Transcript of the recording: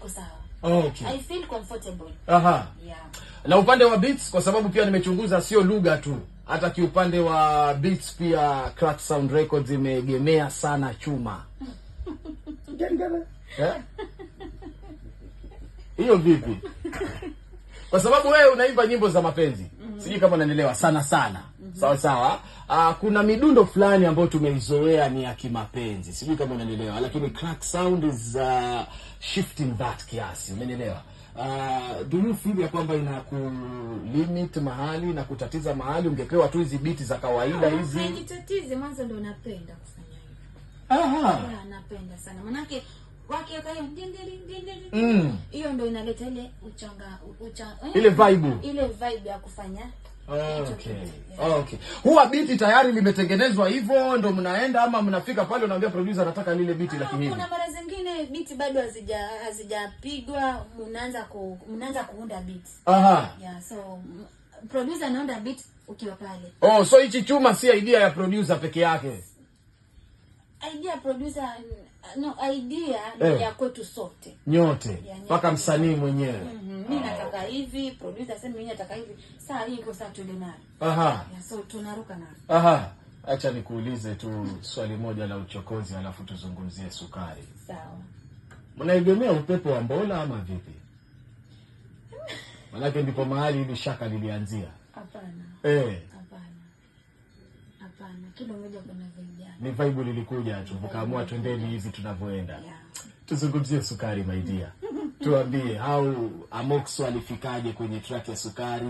niko sawa. Okay. I feel comfortable. Aha. Yeah. Na upande wa beats, kwa sababu pia nimechunguza sio lugha tu, hata kiupande wa beats pia Crack Sound Records imeegemea sana chuma. Hiyo vipi? Kwa sababu wewe unaimba nyimbo za mapenzi. Sijui kama unanielewa sana sana. Sawa sawa. Kuna midundo fulani ambayo tumeizoea ni ya kimapenzi. Sijui kama unanielewa, lakini Crack Sound is shifting that kiasi. Unanielewa? Do you feel ya kwamba ina limit mahali na kutatiza mahali, ungepewa tu hizi beat za kawaida hizi? Haitatizi, mwanzo ndio napenda kufanya hivyo. Aha. Yeah, napenda sana. Manake wakiweka hiyo hiyo ndio inaleta ile ile vibe. Ile vibe ya kufanya. Okay. Okay. Huwa beat tayari limetengenezwa hivyo ndio mnaenda, ama mnafika pale unaambia producer nataka lile beat la kihivi? Kuna mara zingine beat bado hazijapigwa, mnaanza kuunda beat. Aha. Yeah, so producer anaunda beat ukiwa pale. Oh, so hichi chuma si idea ya producer peke yake. Idea producer idea ya kwetu sote. Nyote. Mpaka msanii mwenyewe. Mimi nataka hivi, producer sema mimi nataka hivi. Saa hii iko saa tuende nayo. Aha. Yeah, so tunaruka nayo. Aha. Acha nikuulize tu swali moja la uchokozi alafu tuzungumzie sukari. Sawa. Mnaegemea upepo wa Mbola ama vipi? Manake ndipo mahali hili shaka lilianzia. Hapana. Hapana. Kila mmoja kuna vibe yake. Ni vibe lilikuja tu, mkaamua twendeni hivi tunavyoenda. Yeah. Tuzungumzie sukari my dear. Tuambie how Amoxo alifikaje kwenye track ya sukari.